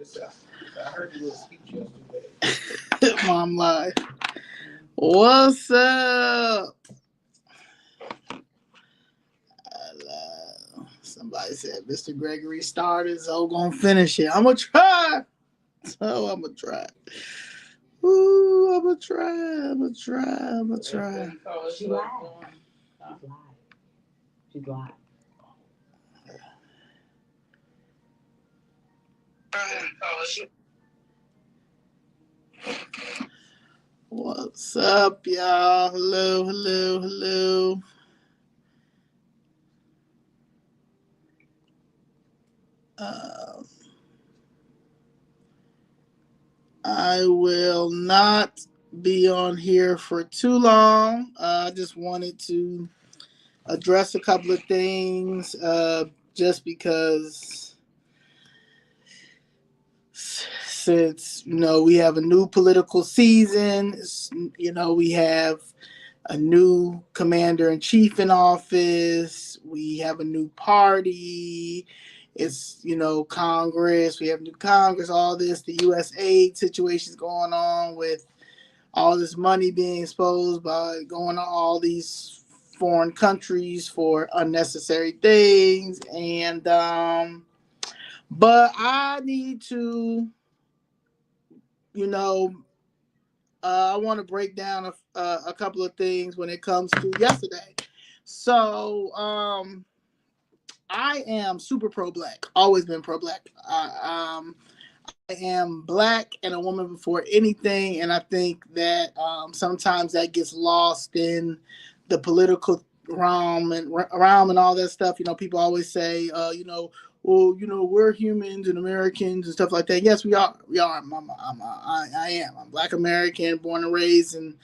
I heard you little speech yesterday. Mom live. What's up? Somebody said Mr. Gregory started, so gonna finish it. I'm gonna try. So I'm gonna try. Ooh, I'm gonna try. I'm gonna try. I'm gonna try. She lied. She's lied. What's up, y'all? Hello, hello, hello. Um, I will not be on here for too long. I just wanted to address a couple of things just because since we have a new political season, we have a new commander-in-chief in office, we have a new party, it's Congress, we have new Congress, all this, the US aid situations going on with all this money being exposed by going to all these foreign countries for unnecessary things. And but I need to I want to break down a couple of things when it comes to yesterday. So I am super pro-black, always been pro-black. I am black and a woman before anything, and I think that sometimes that gets lost in the political realm and all that stuff. People always say, well, we're humans and Americans and stuff like that. Yes, we are. We are. I am. I'm Black American, born and raised in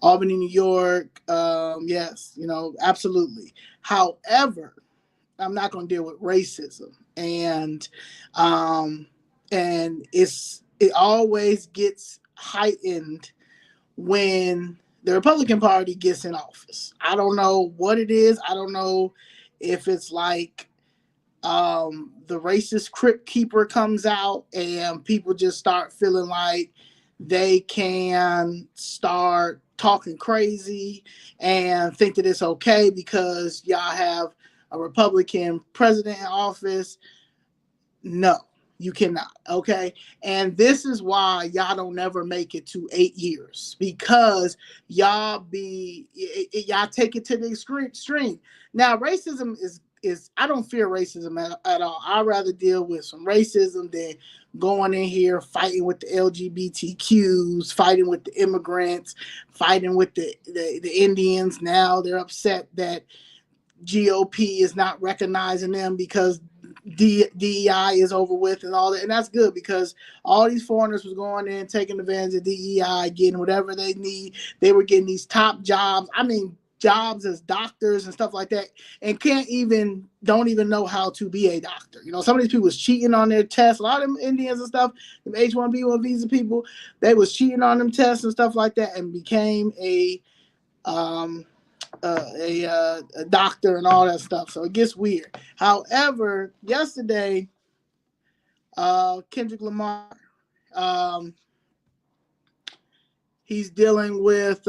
Albany, New York. Yes, absolutely. However, I'm not going to deal with racism, and it always gets heightened when the Republican Party gets in office. I don't know what it is. I don't know if it's like the racist crypt keeper comes out and people just start feeling like they can start talking crazy and think that it's okay because y'all have a Republican president in office. No, you cannot. Okay. And this is why y'all don't never make it to 8 years, because y'all take it to the extreme. Now, racism is I don't fear racism at all. I'd rather deal with some racism than going in here fighting with the LGBTQs, fighting with the immigrants, fighting with the Indians. Now they're upset that GOP is not recognizing them because DEI is over with and all that. And that's good, because all these foreigners was going in, taking advantage of DEI, getting whatever they need. They were getting these top jobs. I mean, jobs as doctors and stuff like that, and don't even know how to be a doctor. Some of these people was cheating on their tests. A lot of them Indians and stuff, them H-1B1 visa people, they was cheating on them tests and stuff like that, and became a doctor and all that stuff. So it gets weird. However, yesterday, Kendrick Lamar, he's dealing with,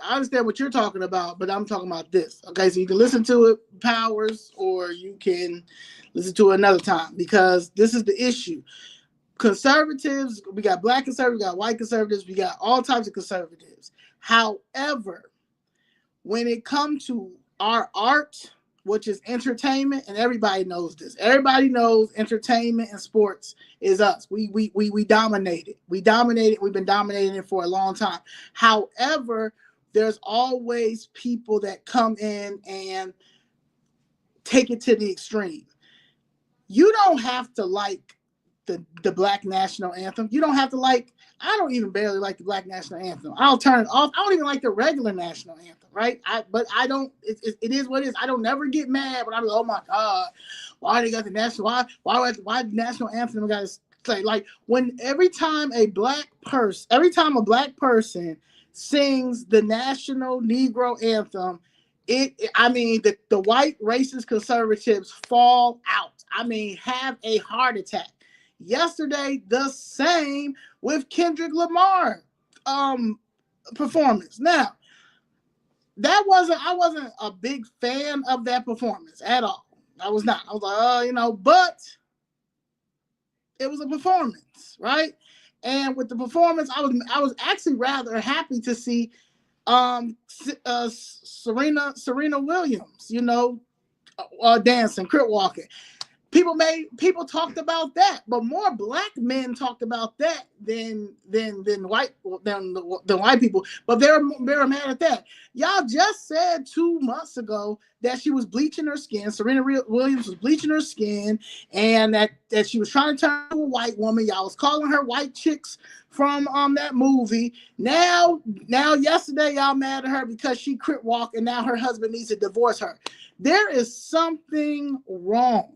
I understand what you're talking about, but I'm talking about this. Okay, so you can listen to it, Powers, or you can listen to it another time, because this is the issue. Conservatives, we got black conservatives, we got white conservatives, we got all types of conservatives. However, when it comes to our art, which is entertainment, and everybody knows this. Everybody knows entertainment and sports is us. We dominate it. We dominate it. We've been dominating it for a long time. However, there's always people that come in and take it to the extreme. You don't have to like the Black National Anthem. You don't have to like, I don't even barely like the Black National Anthem. I'll turn it off. I don't even like the regular National Anthem, right? But I don't, it is what it is. I don't never get mad when I'm like, oh my God, why they got the national, why the National Anthem got to play? Like, every time a black person sings the National Negro Anthem, the white racist conservatives fall out. I mean, have a heart attack. Yesterday, the same with Kendrick Lamar performance. Now, I wasn't a big fan of that performance at all. I was not. I was like, but it was a performance, right? And with the performance, I was actually rather happy to see Serena Williams, dancing, crip walking. People talked about that, but more black men talked about that than white people. But they're mad at that. Y'all just said 2 months ago that she was bleaching her skin. Serena Williams was bleaching her skin, and that she was trying to turn into a white woman. Y'all was calling her white chicks from that movie. Now yesterday y'all mad at her because she crip walk, and now her husband needs to divorce her. There is something wrong.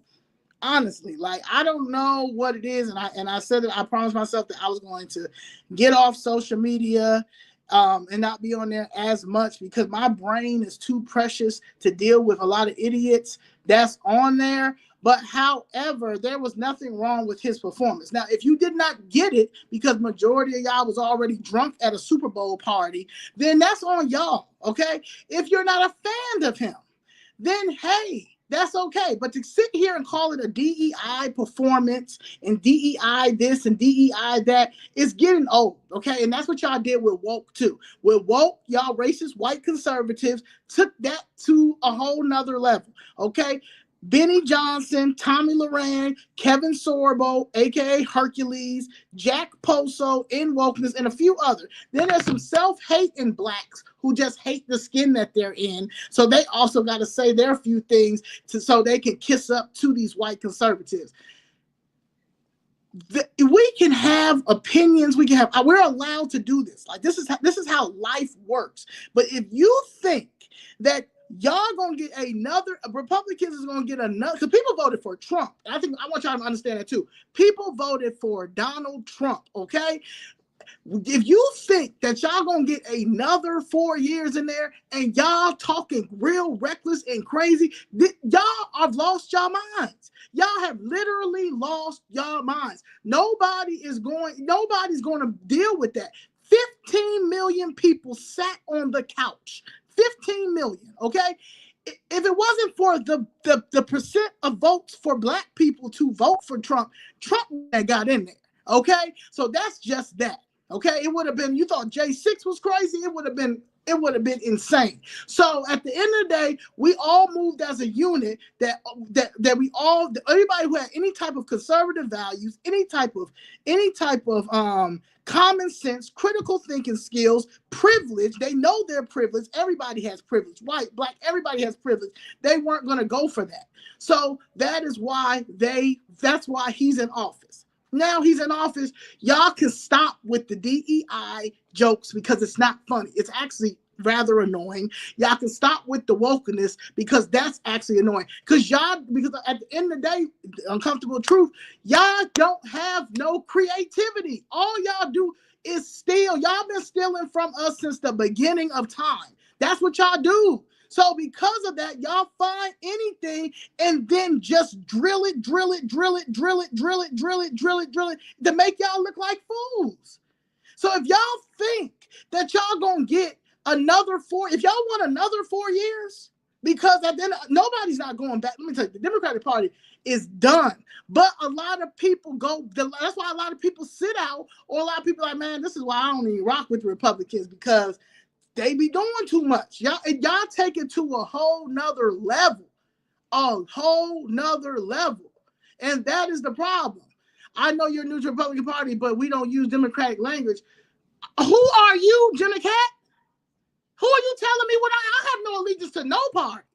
Honestly, like, I don't know what it is, and I said that I promised myself that I was going to get off social media and not be on there as much, because my brain is too precious to deal with a lot of idiots that's on there. But however, there was nothing wrong with his performance. Now, if you did not get it because majority of y'all was already drunk at a Super Bowl party, then that's on y'all, okay? If you're not a fan of him, then hey, that's okay. But to sit here and call it a DEI performance and DEI this and DEI that is getting old, okay? And that's what y'all did with woke too. With woke, y'all racist white conservatives took that to a whole nother level, okay? Benny Johnson, Tommy Loran, Kevin Sorbo, aka Hercules, Jack Poso in wokeness, and a few others. Then there's some self-hating blacks who just hate the skin that they're in, so they also got to say their few things so they can kiss up to these white conservatives. We can have opinions. We're allowed to do this. Like, this is how life works. But if you think that y'all gonna get another, Republicans is gonna get another, because people voted for Trump. I want y'all to understand that too. People voted for Donald Trump, okay? If you think that y'all gonna get another 4 years in there and y'all talking real reckless and crazy, y'all have lost y'all minds. Y'all have literally lost y'all minds. Nobody's going to deal with that. 15 million people sat on the couch. 15 million, okay? If it wasn't for the percent of votes for black people to vote for Trump had got in there, okay? So that's just that, okay? It would have been, you thought J6 was crazy, it would have been insane. So at the end of the day, we all moved as a unit, that we all, everybody who had any type of conservative values, any type of common sense, critical thinking skills, privilege. They know they're privileged. Everybody has privilege. White, black, everybody has privilege. They weren't going to go for that. So that's why he's in office. Now he's in office. Y'all can stop with the DEI jokes because it's not funny. It's actually rather annoying. Y'all can stop with the wokeness because that's actually annoying. Because at the end of the day, uncomfortable truth, y'all don't have no creativity. All y'all do is steal. Y'all been stealing from us since the beginning of time. That's what y'all do. So because of that, y'all find anything and then just drill it to make y'all look like fools. So if y'all think that y'all gonna get another if y'all want another 4 years, because then nobody's not going back. Let me tell you, the Democratic Party is done. But a lot of people that's why a lot of people sit out, or a lot of people are like, man, this is why I don't even rock with the Republicans, because they be doing too much. Y'all take it to a whole nother level. And that is the problem. I know you're new to the Republican Party, but we don't use Democratic language. Who are you, Jimmy Cat? Who are you telling me what I have no allegiance to no party?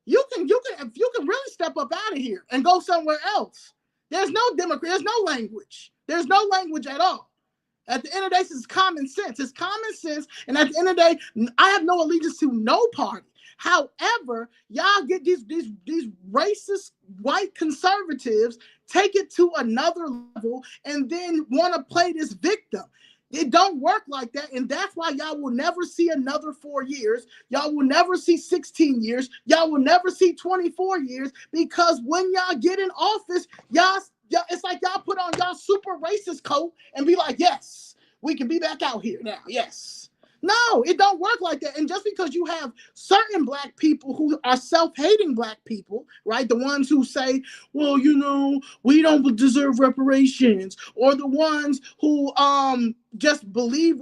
You can really step up out of here and go somewhere else. There's no Democrat, there's no language. There's no language at all. At the end of the day, it's common sense. It's common sense. And at the end of the day, I have no allegiance to no party. However, y'all get these racist white conservatives, take it to another level, and then want to play this victim. It don't work like that. And that's why y'all will never see another 4 years. Y'all will never see 16 years. Y'all will never see 24 years, because when y'all get in office, y'all it's like y'all put on y'all super racist coat and be like, yes, we can be back out here now. Yes. No, it don't work like that. And just because you have certain black people who are self-hating black people, right? The ones who say, well, we don't deserve reparations, or the ones who just believe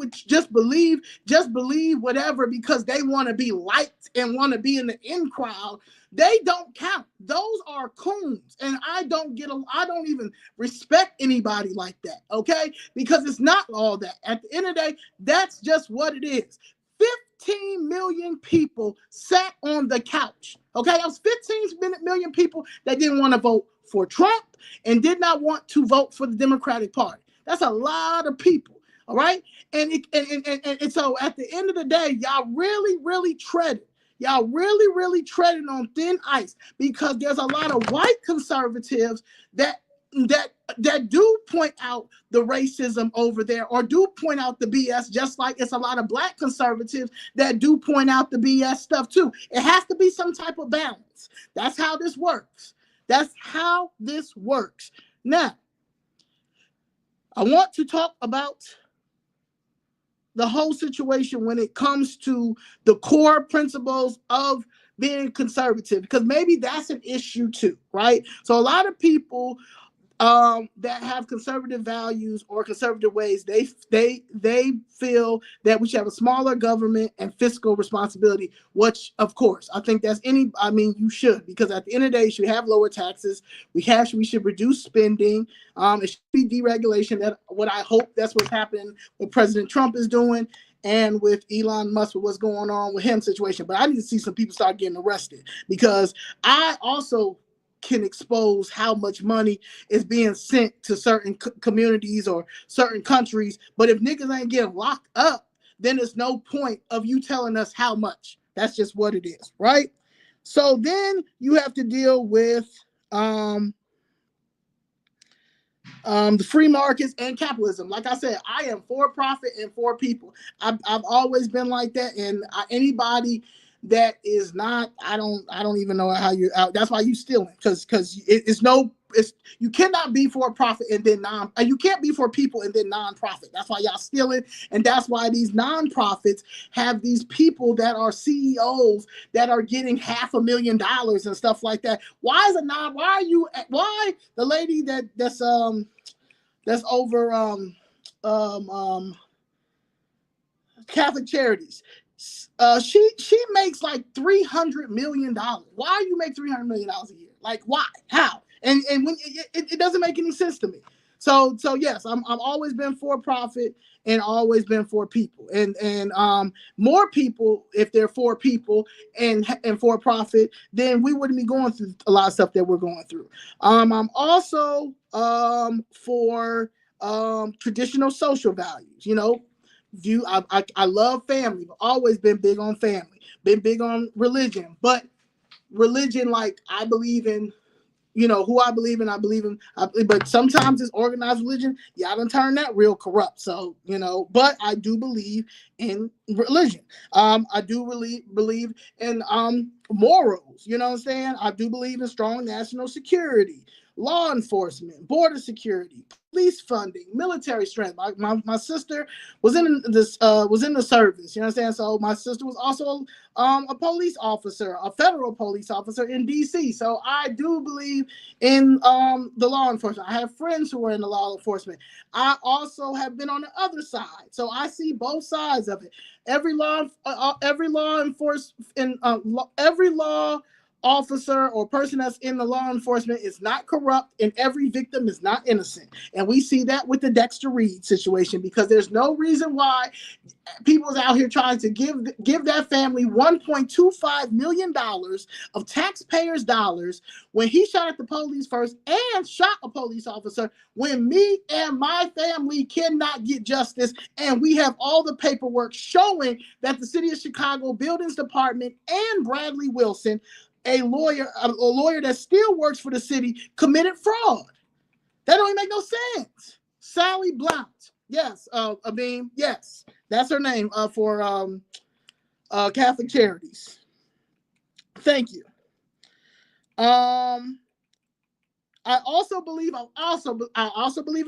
whatever because they want to be liked and want to be in the in crowd. They don't count. Those are coons. And I don't even respect anybody like that, okay? Because it's not all that. At the end of the day, that's just what it is. 15 million people sat on the couch, okay? That was 15 million people that didn't want to vote for Trump and did not want to vote for the Democratic Party. That's a lot of people, all right? And so at the end of the day, y'all really treaded. Y'all really treading on thin ice, because there's a lot of white conservatives that do point out the racism over there, or do point out the BS, just like it's a lot of black conservatives that do point out the BS stuff too. It has to be some type of balance. That's how this works. Now, I want to talk about the whole situation when it comes to the core principles of being conservative, because maybe that's an issue too, right? So a lot of people that have conservative values or conservative ways, they feel that we should have a smaller government and fiscal responsibility, which of course I think you should, because at the end of the day, you should have lower taxes. We should reduce spending. It should be deregulation. I hope that's what's happening, what President Trump is doing, and with Elon Musk, with what's going on with him situation. But I need to see some people start getting arrested, because I also can expose how much money is being sent to certain communities or certain countries. But if niggas ain't getting locked up, then there's no point of you telling us how much. That's just what it is, right? So then you have to deal with the free markets and capitalism. Like I said, I am for profit and for people. I've always been like that, and anybody that is not, I don't even know how you're out. That's why you stealing, because you cannot be for profit and then you can't be for people and then non-profit. That's why y'all stealing, and that's why these non-profits have these people that are CEOs that are getting $500,000 and stuff like that. Why the lady that's over Catholic Charities, she makes like $300 million. Why you make $300 million a year? Like, why? How? And when it doesn't make any sense to me. So yes, I've always been for profit and always been for people, and more people, if they're for people and for profit, then we wouldn't be going through a lot of stuff that we're going through. I'm also for traditional social values. I love family. I've always been big on family, been big on religion, but religion, like, I believe in, who I believe in, but sometimes it's organized religion. Y'all done turn that real corrupt. So, but I do believe in religion. I do really believe in morals. You know what I'm saying? I do believe in strong national security, law enforcement, border security, police funding, military strength. My sister was in the service. You know what I'm saying? So my sister was also a police officer, a federal police officer in DC. So I do believe in the law enforcement. I have friends who are in the law enforcement. I also have been on the other side, so I see both sides of it. Every law officer or person that's in the law enforcement is not corrupt, and every victim is not innocent. And we see that with the Dexter Reed situation, because there's no reason why people's out here trying to give that family $1.25 million of taxpayers' dollars when he shot at the police first and shot a police officer, when me and my family cannot get justice. And we have all the paperwork showing that the city of Chicago Buildings Department and Bradley Wilson, a lawyer that still works for the city, committed fraud. That don't even make no sense. Sally Blount, Yes, Abeem. Yes, that's her name. For Catholic Charities. Thank you. I also believe in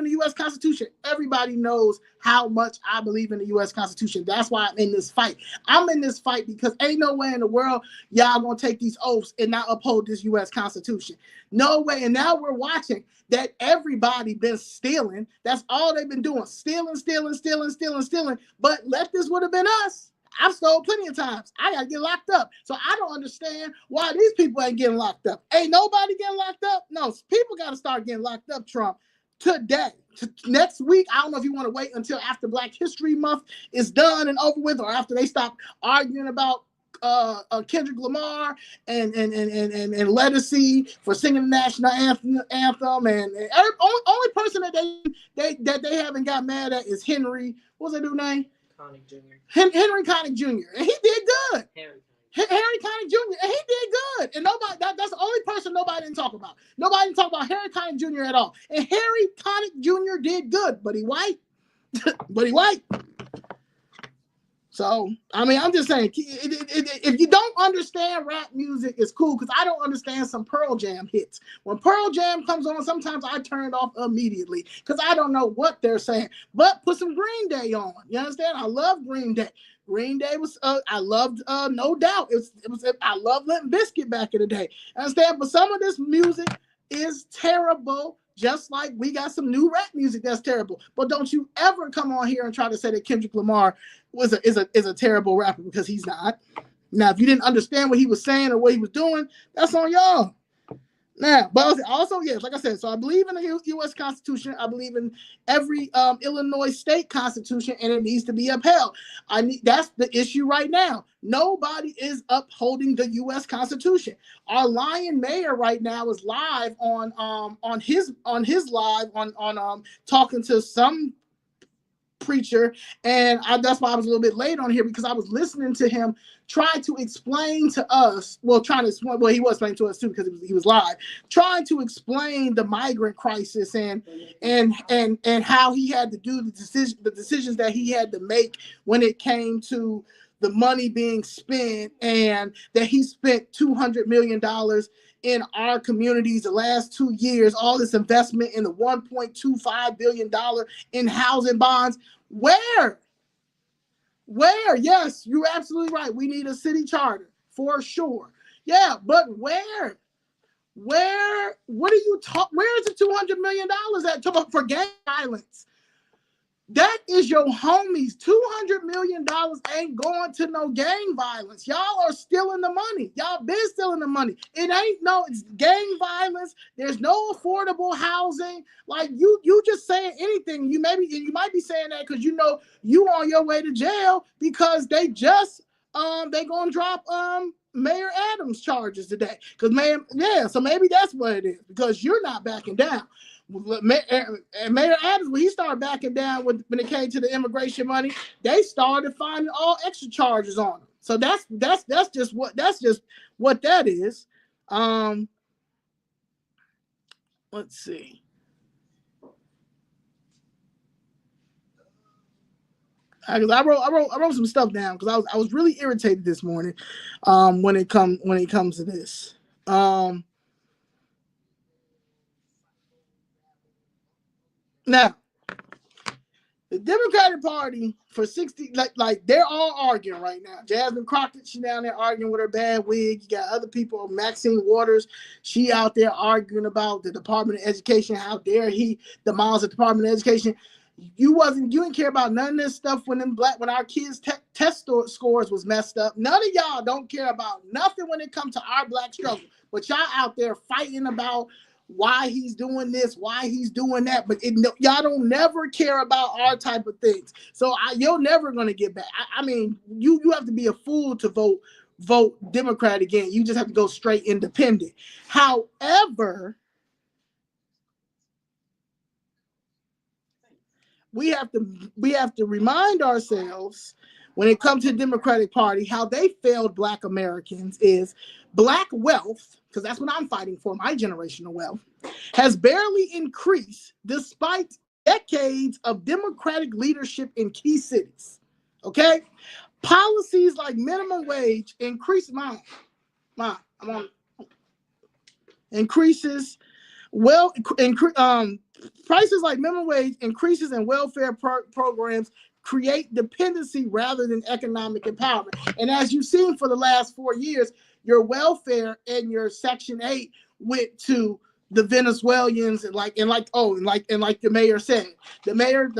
the U.S. Constitution. Everybody knows how much I believe in the U.S. Constitution. That's why I'm in this fight. I'm in this fight because ain't no way in the world y'all gonna take these oaths and not uphold this U.S. Constitution. No way. And now we're watching that everybody been stealing. That's all they've been doing. Stealing, stealing, stealing, stealing, stealing. But this would have been us. I've stole plenty of times. I gotta get locked up. So I don't understand why these people ain't getting locked up. Ain't nobody getting locked up? No, people gotta start getting locked up, Trump, today. Next week, I don't know if you want to wait until after Black History Month is done and over with, or after they stop arguing about Kendrick Lamar and Legacy for singing the national anthem, and only person that they haven't got mad at is Henry. What's that dude's name? Connick Jr. Henry Connick Jr. And he did good. Harry Connick Jr. and he did good. And nobody that's the only person nobody didn't talk about. Nobody didn't talk about Harry Connick Jr. at all. And Harry Connick Jr. did good, but he white. But he white. So, I mean, I'm just saying, if you don't understand rap music, it's cool, because I don't understand some Pearl Jam hits. When Pearl Jam comes on, sometimes I turn it off immediately, because I don't know what they're saying. But put some Green Day on. You understand? I love Green Day. Green Day was, I loved, No Doubt. I loved Limp Bizkit back in the day. Understand? But some of this music is terrible. Just like we got some new rap music that's terrible. But don't you ever come on here and try to say that Kendrick Lamar is a terrible rapper, because he's not. Now, if you didn't understand what he was saying or what he was doing, that's on y'all. Now, but also, yes, like I said, so I believe in the U.S. Constitution. I believe in every Illinois state constitution, and it needs to be upheld. That's the issue right now. Nobody is upholding the U.S. Constitution. Our lying mayor right now is live on his live on talking to some preacher, and that's why I was a little bit late on here, because I was listening to him try to explain to us, he was explaining to us too, because he was live, trying to explain the migrant crisis and how he had to do the decisions that he had to make when it came to the money being spent, and that he spent $200 million in our communities the last 2 years, all this investment in the $1.25 billion in housing bonds. Where? Yes, you're absolutely right. We need a city charter for sure. Yeah, but where? What are you talking? Where is the $200 million at for gang violence? That is your homies. $200 million ain't going to no gang violence. Y'all are stealing the money. Y'all been stealing the money. It's gang violence. There's no affordable housing. Like you just saying anything. You might be saying that because you know you on your way to jail, because they just they gonna drop Mayor Adams charges today. So maybe that's what it is, because you're not backing down. Mayor Adams, when he started backing down when it came to the immigration money, they started finding all extra charges on him. So that's just what that is. Let's see. I wrote some stuff down, because I was really irritated this morning when it comes to this. Now, the Democratic Party for 60, like they're all arguing right now. Jasmine Crockett, she down there arguing with her bad wig. You got other people, Maxine Waters, she out there arguing about the Department of Education. How dare he demolish the Department of Education? You didn't care about none of this stuff when our kids' test scores was messed up. None of y'all don't care about nothing when it comes to our black struggle. But y'all out there fighting about why he's doing this, why he's doing that, but y'all don't never care about our type of things. So you're never gonna get back. I mean, you have to be a fool to vote Democrat again. You just have to go straight independent. However, we have to remind ourselves, when it comes to the Democratic Party, how they failed Black Americans is Black wealth, because that's what I'm fighting for, my generational wealth, has barely increased despite decades of democratic leadership in key cities. Okay? Policies like minimum wage I'm on increases well, prices like minimum wage increases in welfare programs create dependency rather than economic empowerment. And as you've seen for the last 4 years, your welfare and your Section 8 went to the Venezuelans and like the mayor said, the mayor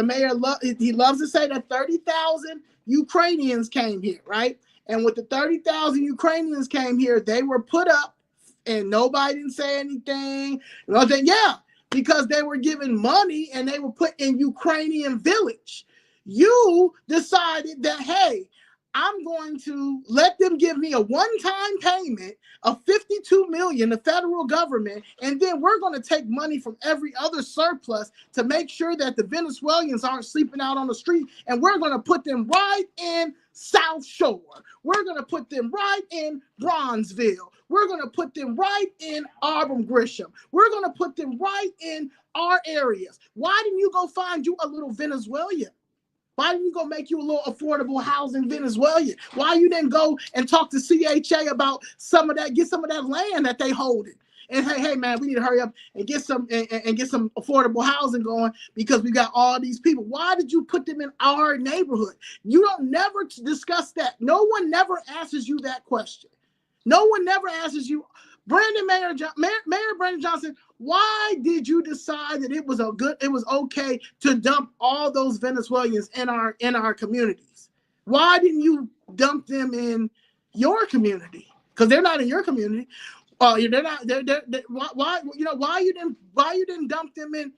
he loves to say that 30,000 Ukrainians came here, right? And with the 30,000 Ukrainians came here, they were put up and nobody didn't say anything. You know, yeah, because they were given money and they were put in Ukrainian village. You decided that, hey, I'm going to let them give me a one-time payment of 52 million, the federal government, and then we're going to take money from every other surplus to make sure that the Venezuelans aren't sleeping out on the street, and we're going to put them right in South Shore. We're going to put them right in Bronzeville. We're going to put them right in Auburn Grisham. We're going to put them right in our areas. Why didn't you go find you a little Venezuelan? Why didn't you go make you a little affordable housing Venezuela? Why you didn't go and talk to CHA about some of that, get some of that land that they holding? And hey, man, we need to hurry up and get some affordable housing going because we got all these people. Why did you put them in our neighborhood? You don't never discuss that. No one never answers you that question. No one never answers you. Mayor Brandon Johnson, why did you decide that it was okay to dump all those Venezuelans in our communities? Why didn't you dump them in your community? Because they're not in your community. They're not. Why you didn't dump them in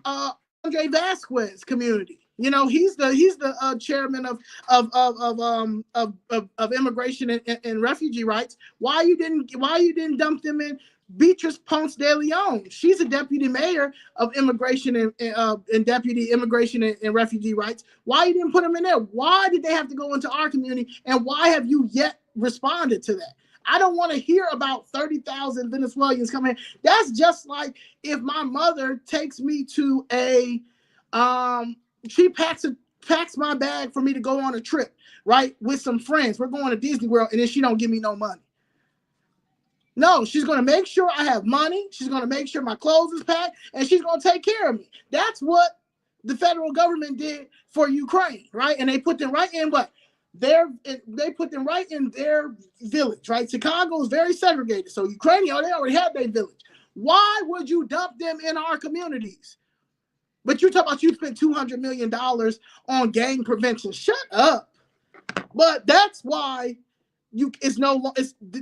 Andre Vasquez community? You know, he's the chairman of immigration and refugee rights. Why you didn't dump them in Beatrice Ponce de Leon? She's a deputy mayor of immigration and deputy immigration and refugee rights. Why you didn't put them in there? Why did they have to go into our community? And why have you yet responded to that? I don't want to hear about 30,000 Venezuelans coming in. That's just like if my mother takes me to she packs my bag for me to go on a trip, right, with some friends. We're going to Disney World, and then she don't give me no money. No, she's going to make sure I have money. She's going to make sure my clothes is packed, and she's going to take care of me. That's what the federal government did for Ukraine, right? And they put them right in what? They put them right in their village, right? Chicago is very segregated. So Ukraine, they already had their village. Why would you dump them in our communities? But you talk about you spent $200 million on gang prevention. Shut up. But that's why the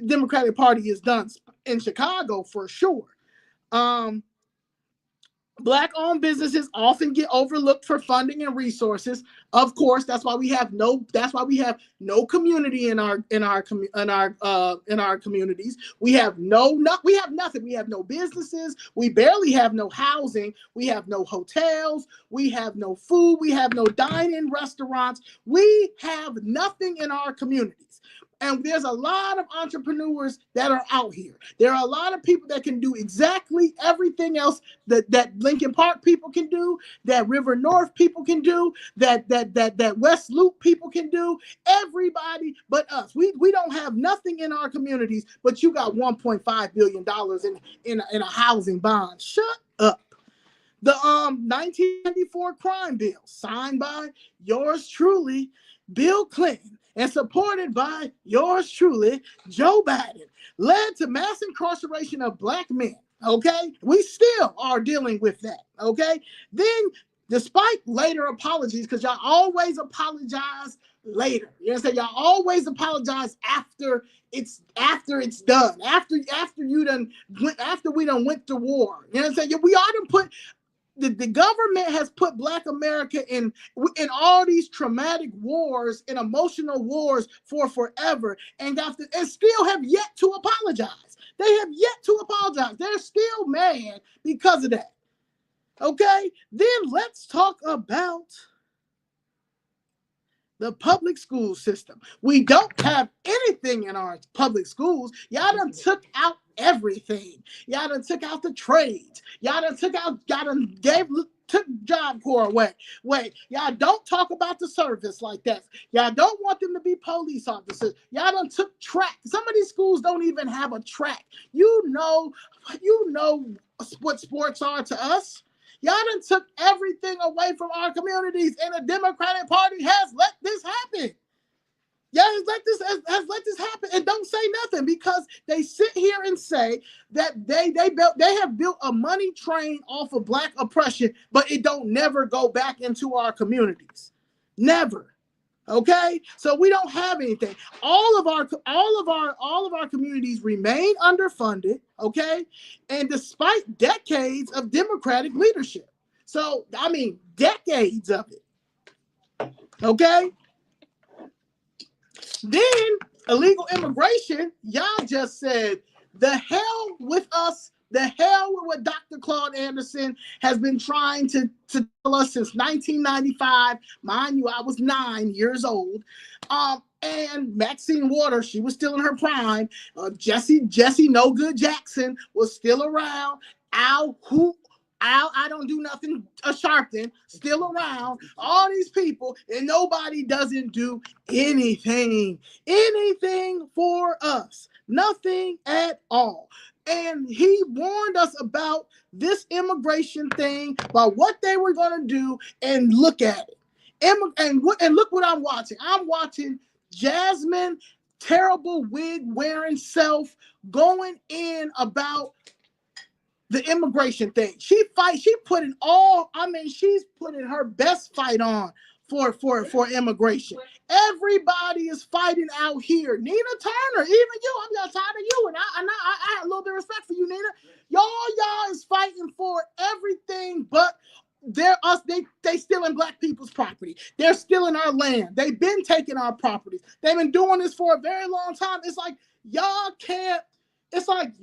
Democratic Party is done in Chicago for sure. Black-owned businesses often get overlooked for funding and resources. Of course, that's why we have no community in our communities. We have nothing. We have no businesses. We barely have no housing. We have no hotels. We have no food. We have no dine-in restaurants. We have nothing in our communities. And there's a lot of entrepreneurs that are out here. There are a lot of people that can do exactly everything else that Lincoln Park people can do, that River North people can do, that West Loop people can do. Everybody but us. We don't have nothing in our communities, but you got $1.5 billion in a housing bond. Shut up. The 1994 crime bill, signed by yours truly, Bill Clinton, and supported by yours truly, Joe Biden, led to mass incarceration of Black men. Okay, we still are dealing with that. Okay, then despite later apologies, because y'all always apologize later. You know what I'm saying? Y'all always apologize after it's done. After we done went to war. You know what I'm saying? We ought to put. The government has put Black America in all these traumatic wars and emotional wars for forever, and still have yet to apologize. They have yet to apologize. They're still mad because of that. Okay, then let's talk about the public school system. We don't have anything in our public schools. Y'all done took out everything. Y'all done took out the trades. Y'all done gave took Job Corps away. Wait, y'all don't talk about the service like that. Y'all don't want them to be police officers. Y'all done took track. Some of these schools don't even have a track. You know what sports are to us. Y'all done took everything away from our communities, and the Democratic Party has let this happen. Yeah, has let this happen, and don't say nothing, because they sit here and say that they have built a money train off of Black oppression, but it don't never go back into our communities, never. Okay, so we don't have anything. All of our communities remain underfunded. Okay, and despite decades of Democratic leadership, so I mean decades of it. Okay. Then illegal immigration, y'all just said, the hell with us, the hell with what Dr. Claude Anderson has been trying to tell us since 1995. Mind you, I was 9 years old. And Maxine Waters, she was still in her prime. Jesse No Good Jackson was still around. Al, I don't do nothing, Sharpton, still around. All these people, and nobody doesn't do anything for us. Nothing at all. And he warned us about this immigration thing, about what they were going to do, and look at it. And look what I'm watching. I'm watching Jasmine, terrible wig wearing self, going in about the immigration thing. She's putting her best fight on for immigration. Everybody is fighting out here. Nina Turner, even you, I'm not tired of you, and I had a little bit of respect for you, Nina. Y'all is fighting for everything, but they stealing Black people's property. They're stealing our land. They've been taking our properties. They've been doing this for a very long time. It's like y'all can't. It's like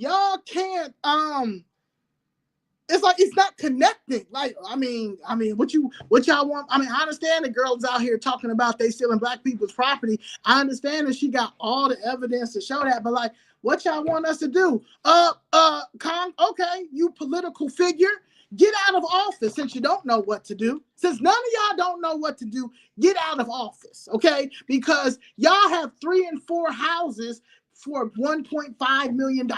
it's not connecting. Like, I mean, what y'all want? I mean, I understand the girls out here talking about they stealing Black people's property. I understand that she got all the evidence to show that, but like, what y'all want us to do? Okay, you political figure, get out of office since you don't know what to do. Since none of y'all don't know what to do, get out of office, okay? Because y'all have 3 and 4 houses for $1.5 million.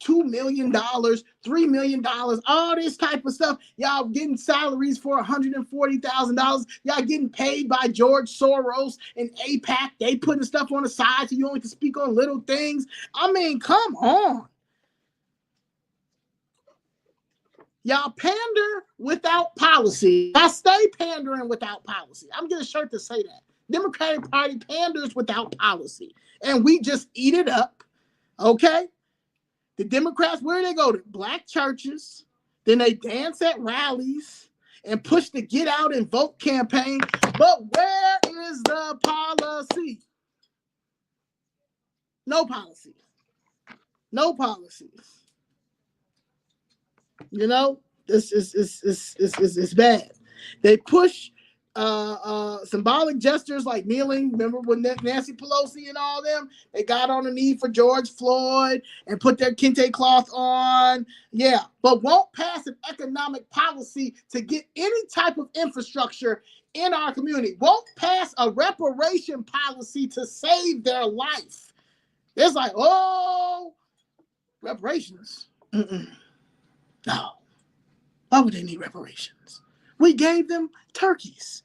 $2 million, $3 million, all this type of stuff. Y'all getting salaries for $140,000. Y'all getting paid by George Soros and AIPAC. They putting stuff on the side so you only can speak on little things. I mean, come on. Y'all pander without policy. I stay pandering without policy. I'm getting a shirt to say that. Democratic Party panders without policy. And we just eat it up. Okay? The Democrats, where do they go to? Black churches. Then they dance at rallies and push the get out and vote campaign. But where is the policy? No policy. No policies. You know, it's bad. They push symbolic gestures like kneeling. Remember when Nancy Pelosi and all them, they got on the knee for George Floyd and put their kente cloth on. Yeah, but won't pass an economic policy to get any type of infrastructure in our community. Won't pass a reparation policy to save their life. It's like, oh, reparations. No. Why would they need reparations? We gave them turkeys.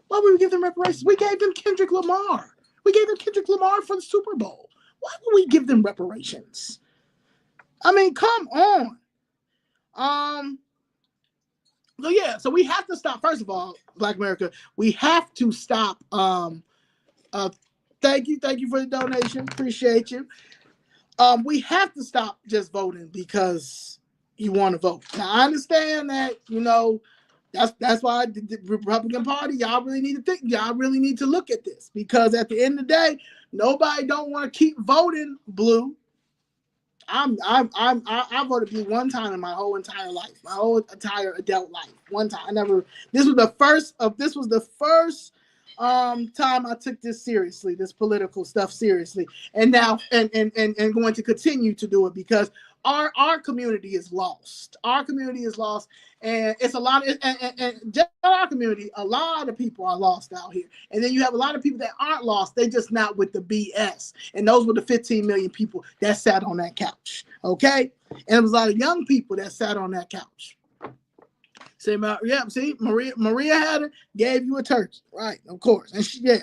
Why would we give them reparations? We gave them Kendrick Lamar. We gave them Kendrick Lamar for the Super Bowl. Why would we give them reparations? I mean, come on. So yeah, so we have to stop. First of all, Black America, we have to stop. Thank you for the donation. Appreciate you. We have to stop just voting because you want to vote. Now I understand that, you know, that's why the Republican Party, y'all really need to think, y'all really need to look at this, because at the end of the day, nobody don't want to keep voting blue. I voted blue one time in my whole entire life, my whole entire adult life. One time, this was the first time I took this seriously, this political stuff seriously, and now and going to continue to do it, because our community is lost. Our community is lost, and it's a lot of and just our community. A lot of people are lost out here, and then you have a lot of people that aren't lost. They just not with the BS, and those were the 15 million people that sat on that couch. Okay, and it was a lot of young people that sat on that couch. Say, yeah, see, Maria Hatter gave you a turkey, right? Of course, and yeah.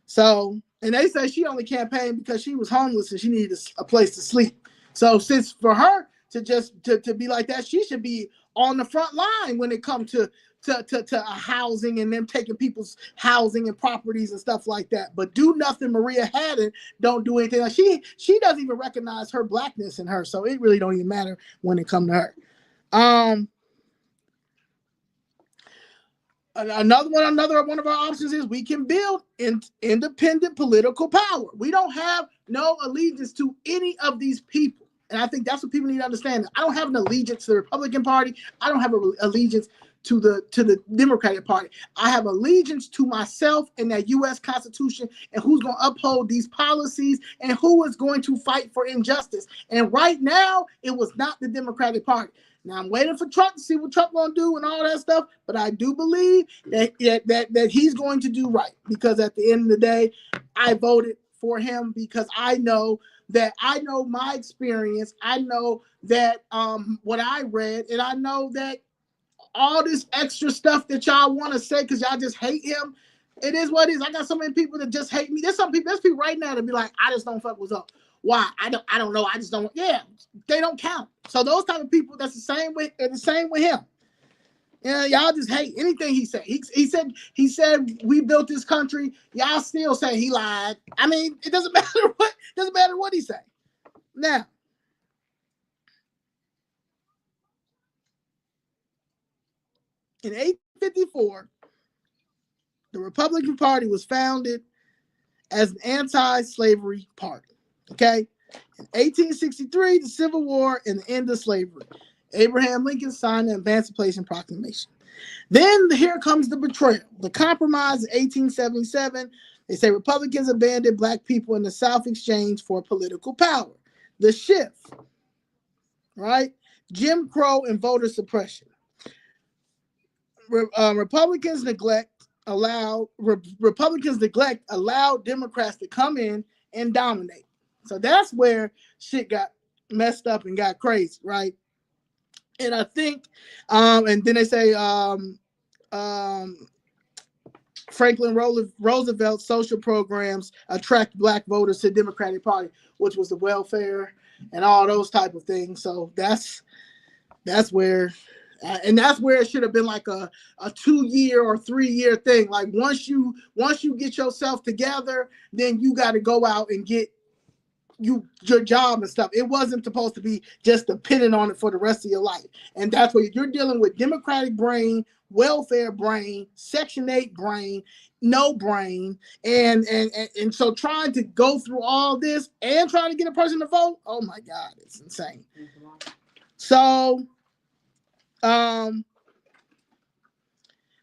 So, and they say she only campaigned because she was homeless and she needed a place to sleep. So, since for her to just to be like that, she should be on the front line when it comes to housing and them taking people's housing and properties and stuff like that. But do nothing. Maria Haddon don't do anything. Like she doesn't even recognize her blackness in her. So it really don't even matter when it comes to her. Another one of our options is we can build independent political power. We don't have no allegiance to any of these people. And I think that's what people need to understand. I don't have an allegiance to the Republican Party. I don't have an allegiance to the Democratic Party. I have allegiance to myself and that U.S. Constitution and who's going to uphold these policies and who is going to fight for injustice. And right now, it was not the Democratic Party. Now I'm waiting for Trump to see what Trump gonna do and all that stuff, but I do believe that he's going to do right, because at the end of the day, I voted for him because I know my experience, I know that what I read, and I know that all this extra stuff that y'all want to say because y'all just hate him. It is what it is. I got so many people that just hate me. There's people right now that be like, I just don't fuck what's up. Why? I don't know. I just don't. Yeah, they don't count. So those type of people, that's the same with him. Yeah, y'all just hate anything he said. He said we built this country. Y'all still say he lied. I mean, it doesn't matter what he said. Now, in 1854, the Republican Party was founded as an anti-slavery party. Okay? In 1863, the Civil War and the end of slavery. Abraham Lincoln signed the Emancipation Proclamation. Then here comes the betrayal. The compromise in 1877. They say Republicans abandoned black people in the South exchange for political power. The shift, right? Jim Crow and voter suppression. Republicans neglect allowed Democrats to come in and dominate. So that's where shit got messed up and got crazy, right? And I think, and then they say Franklin Roosevelt's social programs attract black voters to the Democratic Party, which was the welfare and all those type of things. So that's where. And that's where it should have been like a 2-year or 3-year thing. Like once you get yourself together, then you got to go out and get your job and stuff. It wasn't supposed to be just dependent on it for the rest of your life. And that's where you're dealing with Democratic brain, welfare brain, Section 8 brain, no brain. And so trying to go through all this and trying to get a person to vote, oh my God, it's insane. So then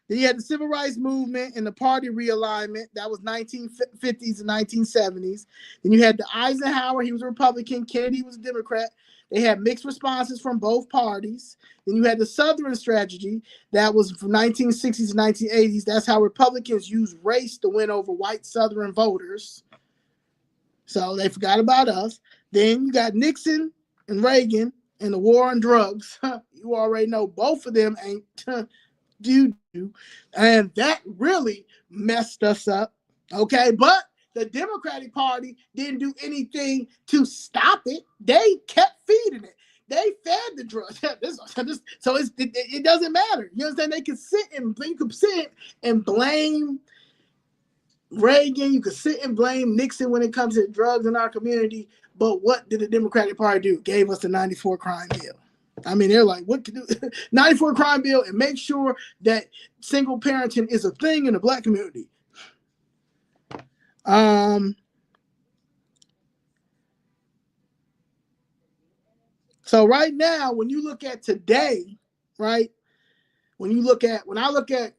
you had the civil rights movement and the party realignment. That was 1950s and 1970s. Then you had the Eisenhower. He was a Republican. Kennedy was a Democrat. They had mixed responses from both parties. Then you had the Southern strategy. That was from 1960s and 1980s. That's how Republicans used race to win over white Southern voters. So they forgot about us. Then you got Nixon and Reagan and the war on drugs. You already know both of them ain't do, and that really messed us up. Okay, but the Democratic Party didn't do anything to stop it. They kept feeding it. They fed the drugs. So it doesn't matter. You understand? You could sit and blame Reagan. You could sit and blame Nixon when it comes to drugs in our community. But what did the Democratic Party do? Gave us the 94 crime bill. I mean, they're like, what to do? 94 crime bill and make sure that single parenting is a thing in the black community. So right now, when you look at today, right? When I look at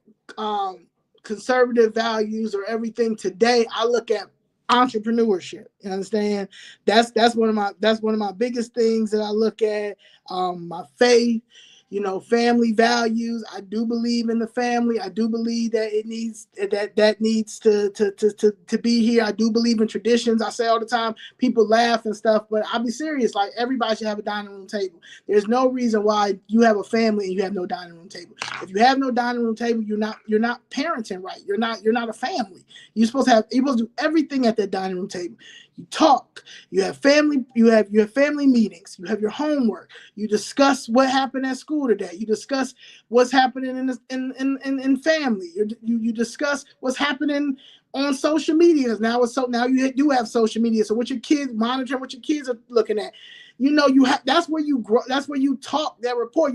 conservative values or everything today, I look at entrepreneurship. You understand? That's one of my biggest things that I look at. My faith, family values. I do believe in the family. I do believe that it needs that needs to be here. I do believe in traditions. I say all the time, people laugh and stuff, but I'll be serious. Like, everybody should have a dining room table. There's no reason why you have a family and you have no dining room table. If you have no dining room table, you're not parenting right. You're not a family. You're supposed to do everything at that dining room table. You talk. You have family meetings. You have your homework. You discuss what happened at school today. You discuss what's happening in family. You discuss what's happening on social media. Now you do have social media. So what your kids monitor, what your kids are looking at. That's where you grow. That's where you talk that report.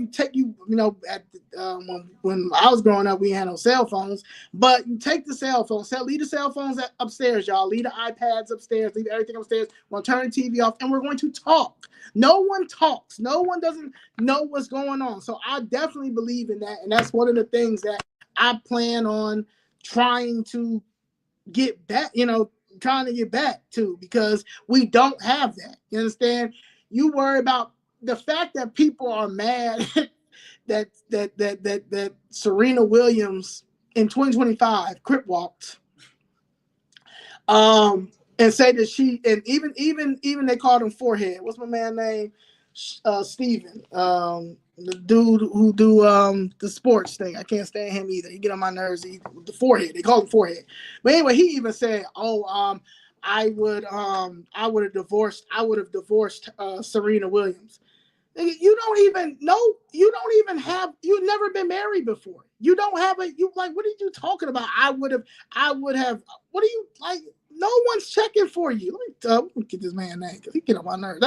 When I was growing up, we had no cell phones, but you take the cell phone, leave the cell phones upstairs, y'all. Leave the iPads upstairs, leave everything upstairs. We're going to turn the TV off, and we're going to talk. No one talks. No one doesn't know what's going on. So I definitely believe in that, and that's one of the things that I plan on trying to get back to, because we don't have that. You understand? You worry about the fact that people are mad that Serena Williams in 2025 crip walked, and say that she, and even they called him forehead. What's my man name? Steven, the dude who do the sports thing. I can't stand him either. He get on my nerves. The forehead. They call him forehead. But anyway, he even said, I would have divorced Serena Williams. You don't even know. You've never been married before. You don't have what are you talking about? I would have. What are you like? No one's checking for you. Let me get this man name, because he get on my nerves.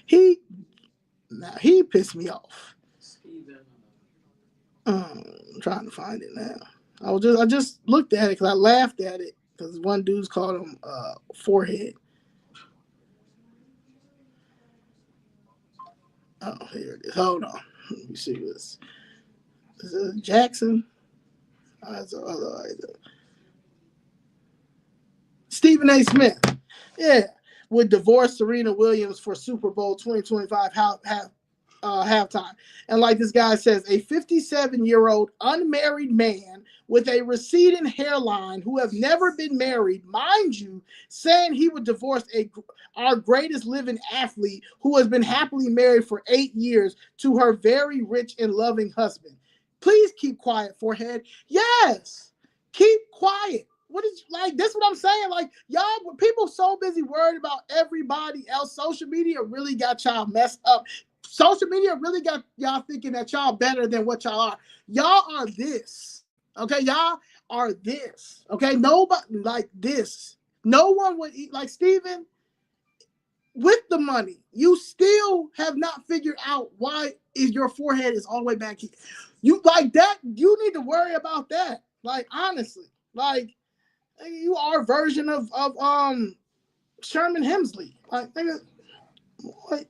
He pissed me off. I'm trying to find it now. I just looked at it because I laughed at it, because one dude's called him forehead. Oh, here it is. Hold on. Let me see this. Is it Jackson? Stephen A. Smith. Yeah. Would divorce Serena Williams for Super Bowl 2025 halftime. And like this guy says, a 57-year-old unmarried man with a receding hairline who have never been married, mind you, saying he would divorce our greatest living athlete who has been happily married for 8 years to her very rich and loving husband. Please keep quiet, forehead. Yes, keep quiet. What is this? What I'm saying? Like, y'all, people so busy worried about everybody else. Social media really got y'all messed up. Social media really got y'all thinking that y'all better than what y'all are. Y'all are this. Okay, y'all are this. Okay, nobody like this. No one would eat like Steven. With the money, you still have not figured out why your forehead is all the way back here. You like that? You need to worry about that. Like, honestly, like, you are a version of Sherman Hemsley. Like, nigga, what?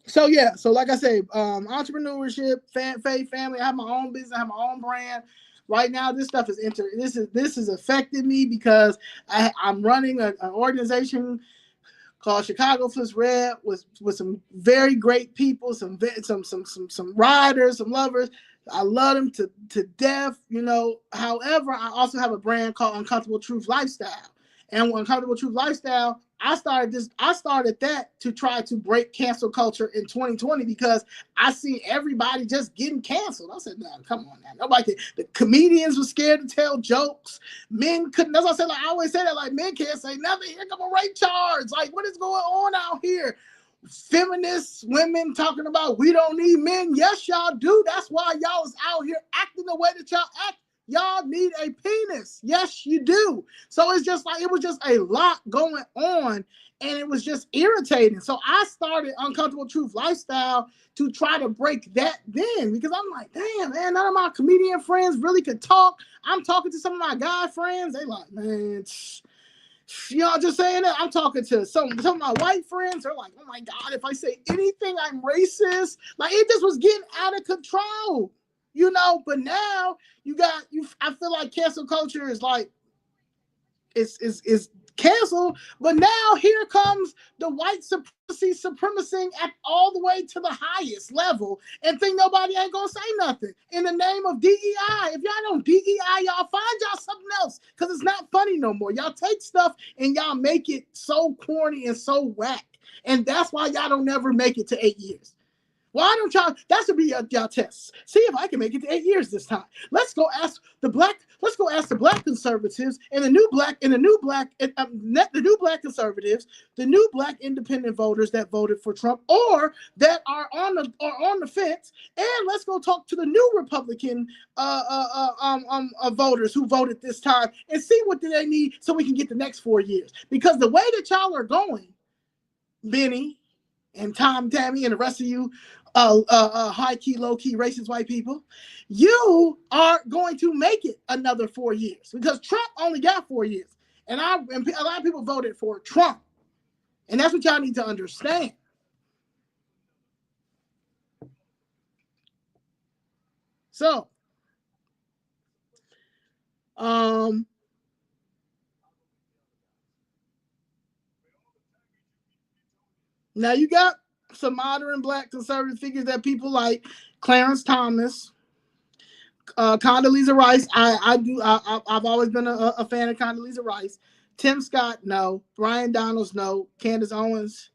So yeah, so like I say, entrepreneurship, faith, family. I have my own business, I have my own brand. Right now, this stuff is this has affected me, because I'm running an organization called Chicago Flips Red with some very great people, some riders, some lovers. I love them to death, However, I also have a brand called Uncomfortable Truth Lifestyle. And with Uncomfortable Truth Lifestyle, I started that to try to break cancel culture in 2020, because I see everybody just getting canceled. I said, "No, come on now. Nobody can." The comedians were scared to tell jokes. Men couldn't. That's what I said. Like, I always say that. Like, men can't say nothing. Here come a rape charge. Like, what is going on out here? Feminists, women talking about we don't need men. Yes, y'all do. That's why y'all is out here acting the way that y'all act. Y'all need a penis. Yes, you do. So it's just like, it was just a lot going on, and it was just irritating. So I started Uncomfortable Truth Lifestyle to try to break that then, because I'm like, damn, man, none of my comedian friends really could talk. I'm talking to some of my guy friends. They like, man, You know, just saying that. I'm talking to some of my white friends. They're like, "Oh my God, if I say anything, I'm racist." Like it just was getting out of control, you know. But now you got you. I feel like cancel culture is like is canceled. But now here comes the white supremacy at all the way to the highest level, and think nobody ain't gonna say nothing in the name of DEI. If y'all don't DEI, y'all find y'all something else because it's not funny no more. Y'all take stuff and y'all make it so corny and so whack, and that's why y'all don't never make it to 8 years. Why don't y'all? That should be y'all tests. See if I can make it to 8 years this time. Let's go ask the black. Let's go ask the black conservatives and the new black conservatives, the new black independent voters that voted for Trump or that are on the fence, and let's go talk to the new Republican voters who voted this time and see what do they need so we can get the next 4 years. Because the way that y'all are going, Benny and Tom, Tammy, and the rest of you high key, low key, racist white people, you are going to make it another 4 years because Trump only got 4 years, and a lot of people voted for Trump, and that's what y'all need to understand. So, now you got some modern black conservative figures that people like Clarence Thomas, Condoleezza Rice. I've always been a fan of Condoleezza Rice. Tim Scott, no. Brian Donalds, no. Candace Owens.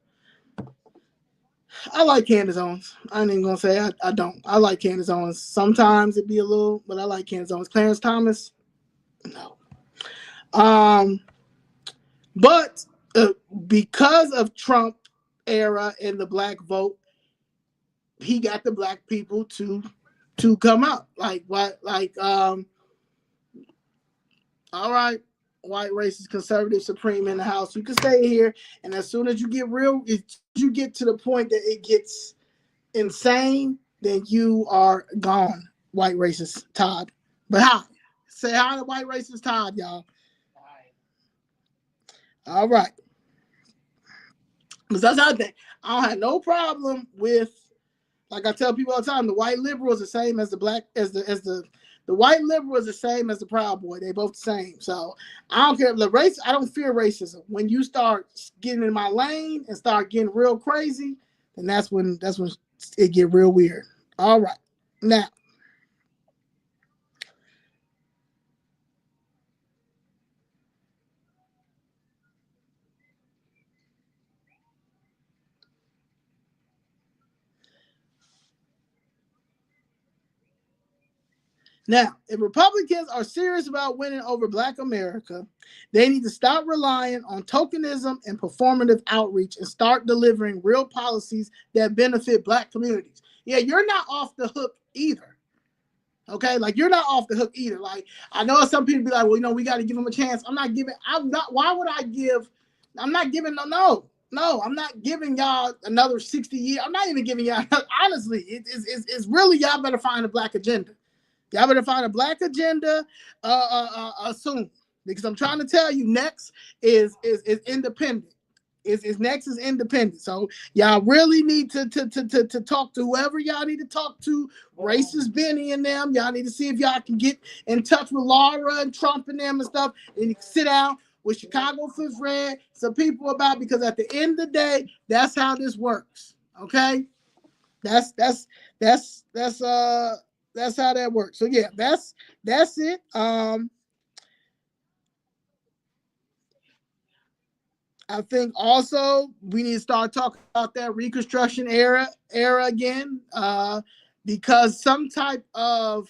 I like Candace Owens. I ain't even gonna say I don't. I like Candace Owens. Sometimes it'd be a little, but I like Candace Owens. Clarence Thomas, no. But because of Trump era and the black vote, he got the black people to come out. Like what? Like all right, white racist conservative supreme in the house. You can stay here, and as soon as you get you get to the point that it gets insane, then you are gone, white racist Todd. But hi, say hi to white racist Todd, y'all. Hi. All right, because that's how I think. I don't have no problem with, like I tell people all the time, the white liberal is the same as the black the white liberal is the same as the Proud Boy. They both the same. So I don't care. The race, I don't fear racism. When you start getting in my lane and start getting real crazy, then that's when it get real weird. All right. Now, if Republicans are serious about winning over Black America, they need to stop relying on tokenism and performative outreach and start delivering real policies that benefit Black communities. Yeah, you're not off the hook either. Okay, like you're not off the hook either. Like I know some people be like, well, we got to give them a chance. I'm not. Why would I give? I'm not giving. No. I'm not giving y'all another 60 years. I'm not even giving y'all. Honestly, it's really y'all better find a Black agenda. Y'all better find a Black agenda soon, because I'm trying to tell you, next is independent. Is next is independent. So y'all really need to talk to whoever y'all need to talk to. Racist Benny and them. Y'all need to see if y'all can get in touch with Laura and Trump and them and stuff. And you can sit down with Chicago Fifth Red, some people about, because at the end of the day, that's how this works. Okay, that's how that works. So yeah, that's it. I think also we need to start talking about that Reconstruction era again, because some type of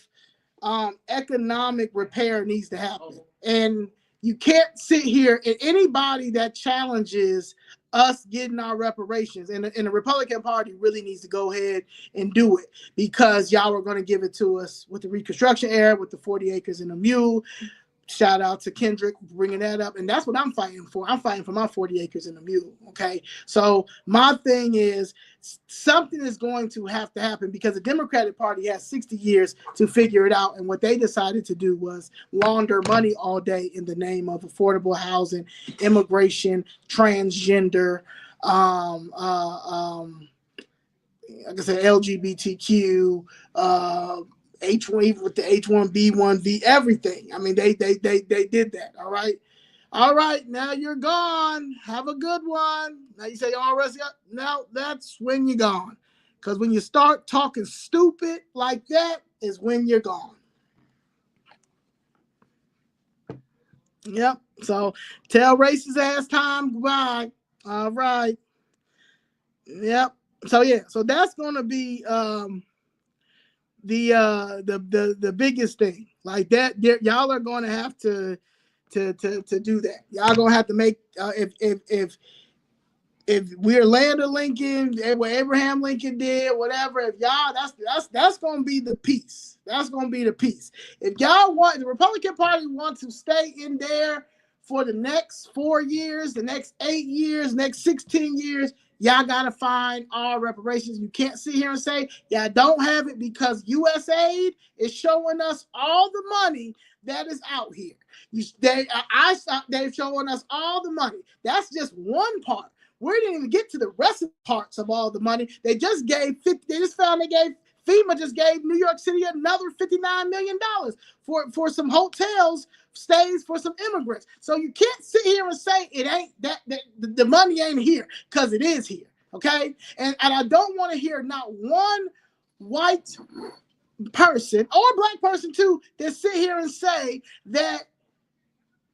economic repair needs to happen. And you can't sit here, and anybody that challenges us getting our reparations, and the Republican Party really needs to go ahead and do it, because y'all are going to give it to us with the Reconstruction era, with the 40 acres and a mule. Shout out to Kendrick bringing that up. And that's what I'm fighting for. I'm fighting for my 40 acres and a mule. Okay. So my thing is something is going to have to happen because the Democratic Party has 60 years to figure it out. And what they decided to do was launder money all day in the name of affordable housing, immigration, transgender, like I said, LGBTQ, H1 with the H1B1V, everything. I mean, they did that. All right. Now you're gone. Have a good one. Now you say all rest. Now that's when you're gone, because when you start talking stupid like that is when you're gone. Yep. So tell racist ass time goodbye. All right. Yep. So yeah. So that's gonna be the biggest thing like that. Y'all are going to have to do that. Y'all gonna have to make if we're Land of Lincoln, what Abraham Lincoln did, whatever. If y'all, that's gonna be the peace. That's gonna be the peace. If y'all want, the Republican Party wants to stay in there for the next 4 years, the next 8 years, next 16 years, y'all gotta find all reparations. You can't sit here and say y'all don't have it because USAID is showing us all the money that is out here. They're showing us all the money. That's just one part. We didn't even get to the rest of the parts of all the money. They just gave 50. They just found they gave FEMA just gave New York City another $59 million for some hotels stays for some immigrants. So you can't sit here and say it ain't that the money ain't here, because it is here. Okay, and I don't want to hear not one white person or black person too that sit here and say that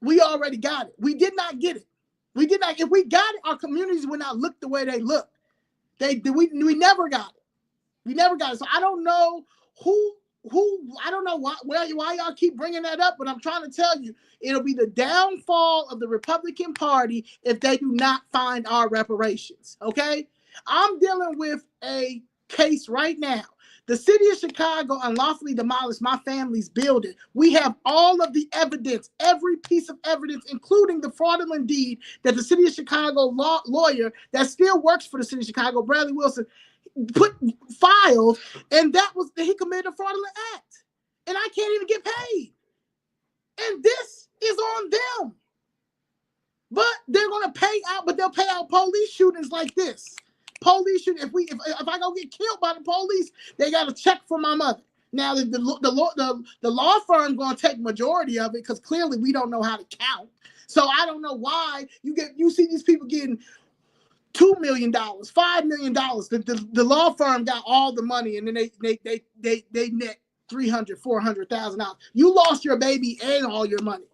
we already got it. We did not get it. We did not. If we got it, our communities would not look the way they look. We never got it. We never got it. So I don't know who I don't know why y'all keep bringing that up, but I'm trying to tell you, it'll be the downfall of the Republican Party if they do not find our reparations. Okay, I'm dealing with a case right now. The city of Chicago unlawfully demolished my family's building. We have all of the evidence, every piece of evidence, including the fraudulent deed that the city of Chicago lawyer that still works for the city of Chicago, Bradley Wilson, filed, and that was he committed a fraudulent act. And I can't even get paid. And this is on them. But they're gonna pay out, but they'll pay out police shootings like this. Police shoot. If I go get killed by the police, they got a check for my mother. Now the law firm going to take majority of it because clearly we don't know how to count. So I don't know why you see these people getting $2 million, $5 million. The law firm got all the money, and then they net $300,000-$400,000. You lost your baby and all your money.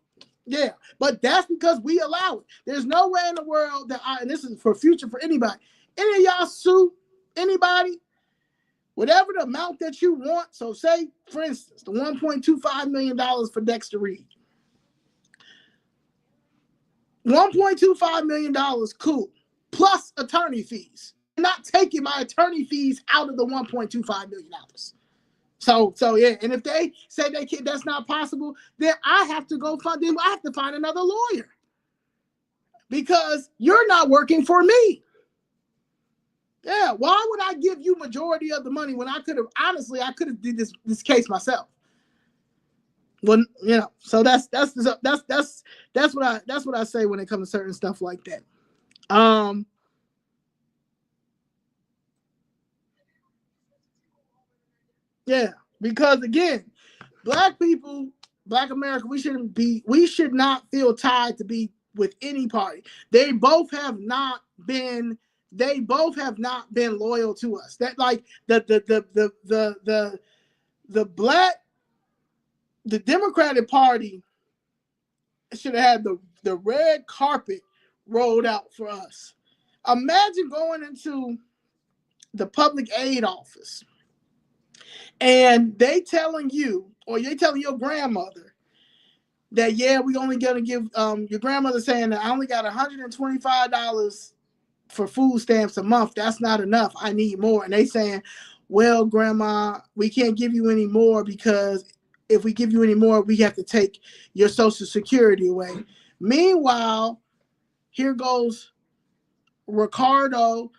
Yeah, but that's because we allow it. There's no way in the world that and this is for future for anybody. Any of y'all sue anybody, whatever the amount that you want. So say, for instance, the $1.25 million for Dexter Reed. $1.25 million, cool. Plus attorney fees. I'm not taking my attorney fees out of the $1.25 million. So yeah, and if they say they can't, that's not possible, then I have to go find them. I have to find another lawyer because you're not working for me. Yeah, why would I give you majority of the money when I could have did this case myself? Well, so that's what I say when it comes to certain stuff like that. Yeah, because again, black people, black America, we should not feel tied to be with any party. They both have not been loyal to us. That like the Democratic Party should have had the red carpet rolled out for us. Imagine going into the public aid office and they telling you, or they telling your grandmother that, yeah, we only gonna give your grandmother saying that I only got $125 for food stamps a month. That's not enough. I need more. And they saying, well, grandma, we can't give you any more because if we give you any more, we have to take your Social Security away. Meanwhile, here goes Ricardo,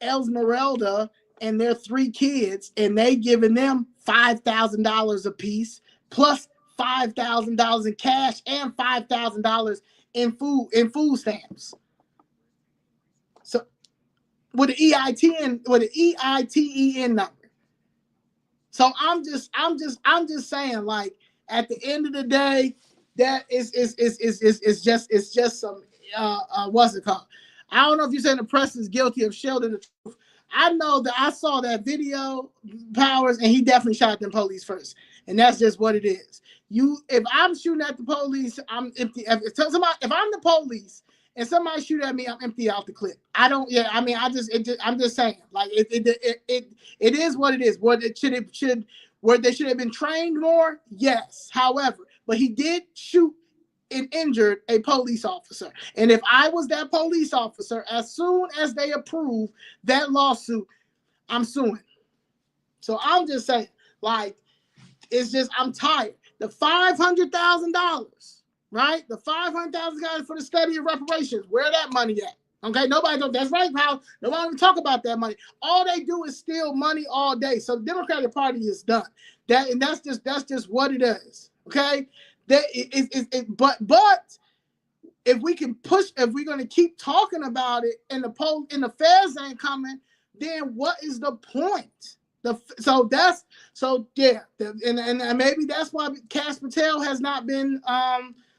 Esmeralda, and their 3 kids, and they giving them $5,000 a piece, plus $5,000 in cash and $5,000 in food stamps. So with the EITEN number. So I'm just saying, like, at the end of the day, that is just some what's it called? I don't know if you're saying the press is guilty of shielding the truth. I know that I saw that video, Powers, and he definitely shot them police first, and that's just what it is. If I'm shooting at the police, I'm empty. If I'm the police and somebody shoot at me, I'm empty out the clip. I don't. Yeah, I mean, I'm just saying, like, it is what it is. Where they should have been trained more, yes. However, but he did shoot and injured a police officer. And if I was that police officer, as soon as they approve that lawsuit, I'm suing. So I'm just saying, like, it's just, I'm tired. The $500,000, right? The $500,000 for the study of reparations. Where that money at? Okay, nobody don't. That's right, pal. Nobody even talk about that money. All they do is steal money all day. So the Democratic Party is done. That's just what it is. Okay. But if we can push, if we're going to keep talking about it and the feds ain't coming, then what is the point? And maybe that's why Kash Patel has not been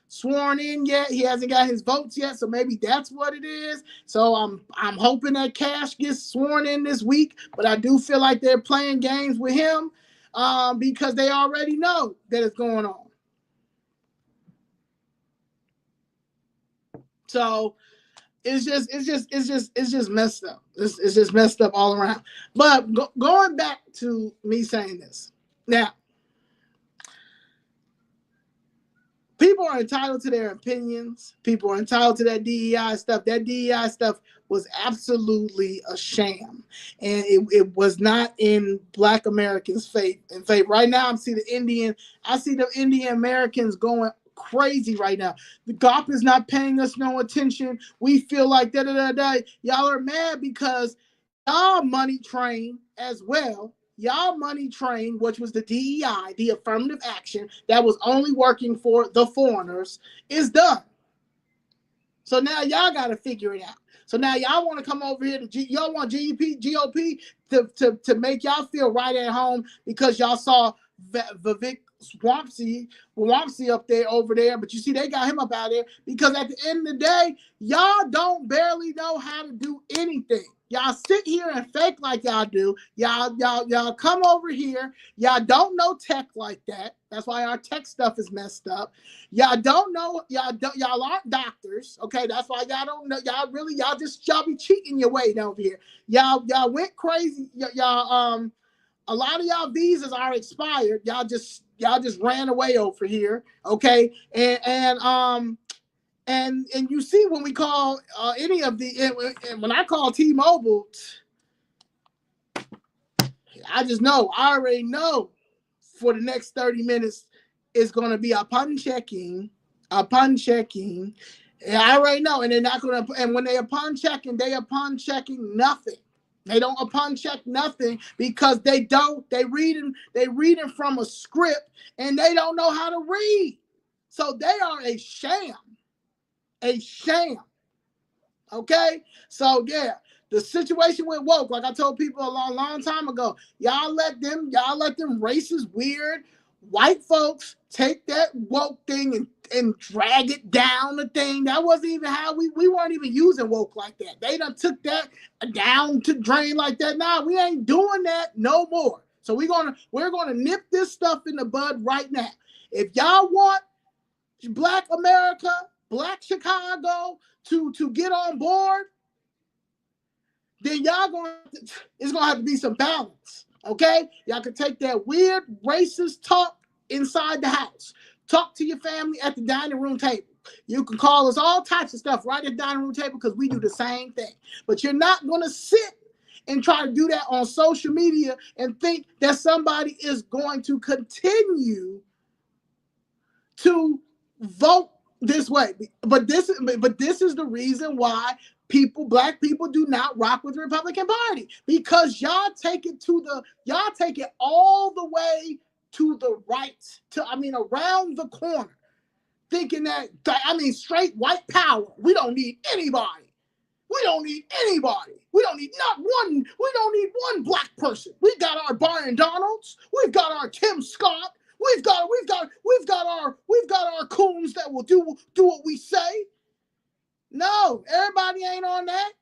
sworn in yet. He hasn't got his votes yet, so maybe that's what it is. So I'm hoping that Kash gets sworn in this week, but I do feel like they're playing games with him because they already know that it's going on. So it's just messed up. It's just messed up all around. But going back to me saying this now, people are entitled to their opinions. People are entitled to that DEI stuff. That DEI stuff was absolutely a sham, and it was not in Black Americans' faith. Right now, I see the Indian Americans going crazy right now. The GOP is not paying us no attention. We feel like da. Y'all are mad because y'all money train as well. Y'all money train, which was the DEI, the affirmative action that was only working for the foreigners, is done. So now y'all got to figure it out. So now y'all want to come over here y'all want GOP to make y'all feel right at home because y'all saw Vivek Swampsy over there, but you see they got him up out there because at the end of the day, y'all don't barely know how to do anything. Y'all sit here and fake like y'all do. Y'all come over here. Y'all don't know tech like that. That's why our tech stuff is messed up. Y'all don't know. Y'all aren't doctors. Okay, that's why y'all don't know. Y'all be cheating your way down over here. Y'all went crazy. A lot of y'all visas are expired. Y'all just ran away over here. Okay, and you see when we call any of the when I call T-Mobile, I already know for the next 30 minutes it's going to be upon checking. I already know, and they're not going to. And when they upon checking nothing. They don't upon check nothing because they reading from a script and they don't know how to read. So they are a sham. Okay? So yeah, the situation with woke, like I told people a long time ago, y'all let them racist, weird white folks take that woke thing and drag it down the thing. That wasn't even how we weren't even using woke like that. They done took that down to drain like that. Nah, we ain't doing that no more. So we're gonna nip this stuff in the bud right now. If y'all want Black America, Black Chicago to get on board, then it's gonna have to be some balance. Okay? Y'all can take that weird racist talk inside the house. Talk to your family at the dining room table. You can call us all types of stuff right at the dining room table because we do the same thing. But you're not going to sit and try to do that on social media and think that somebody is going to continue to vote this way. But this is the reason why black people do not rock with the Republican Party, because y'all take it all the way to the right, around the corner, thinking that, straight white power. We don't need anybody. We don't need anybody. We don't need one black person. We got our Brian Donalds. We've got our Tim Scott. We've got our coons that will do what we say. No, everybody ain't on that.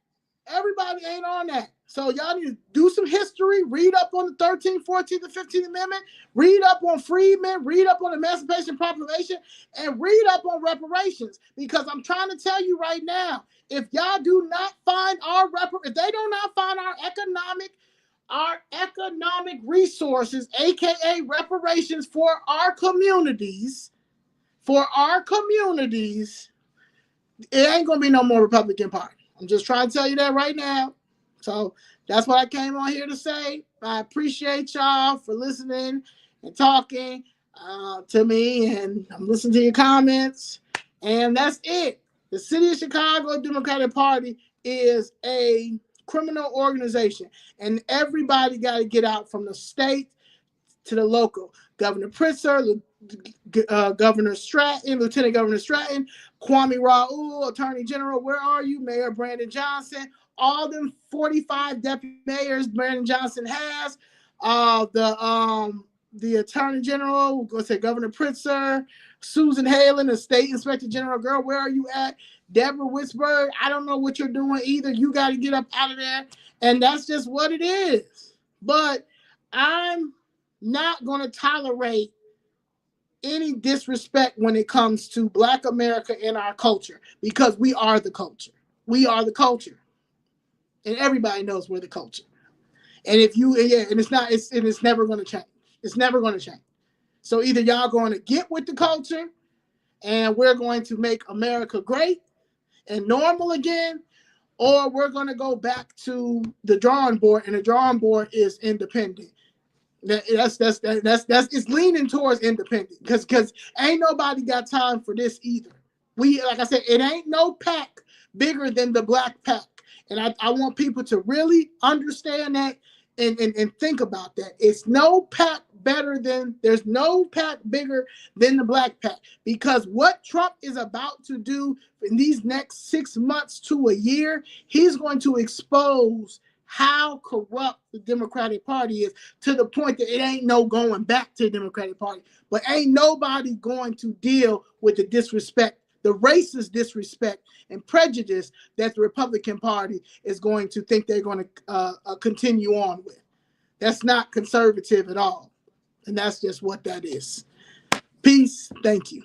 Everybody ain't on that. So y'all need to do some history, read up on the 13th, 14th, and 15th Amendment, read up on freedmen, read up on Emancipation Proclamation, and read up on reparations. Because I'm trying to tell you right now, if y'all do not find if they do not find our economic resources, aka reparations for our communities, it ain't gonna be no more Republican Party. I'm just trying to tell you that right now. So that's what I came on here to say. I appreciate y'all for listening and talking to me, and I'm listening to your comments. And that's it. The City of Chicago Democratic Party is a criminal organization, and everybody got to get out, from the state to the local. Governor Pritzker, Governor Stratton, Lieutenant Governor Stratton, Kwame Raoul, Attorney General, where are you? Mayor Brandon Johnson, all them 45 deputy mayors Brandon Johnson has, the Attorney General, let's say Governor Pritzker, Susan Halen, the State Inspector General, girl, where are you at? Deborah Witzberg, I don't know what you're doing either. You got to get up out of there. And that's just what it is. But I'm not going to tolerate any disrespect when it comes to Black America and our culture, because we are the culture. We are the culture. And everybody knows we're the culture. And it's never going to change. It's never going to change. So either y'all going to get with the culture and we're going to make America great and normal again, or we're going to go back to the drawing board, and the drawing board is independent. It's leaning towards independent, because ain't nobody got time for this either. Like I said, it ain't no pack bigger than the black pack. And I want people to really understand that and think about that. There's no pack bigger than the black pack, because what Trump is about to do in these next 6 months to a year, he's going to expose how corrupt the Democratic Party is, to the point that it ain't no going back to the Democratic Party. But ain't nobody going to deal with the disrespect, the racist disrespect and prejudice that the Republican Party is going to think they're going to continue on with. That's not conservative at all. And that's just what that is. Peace. Thank you.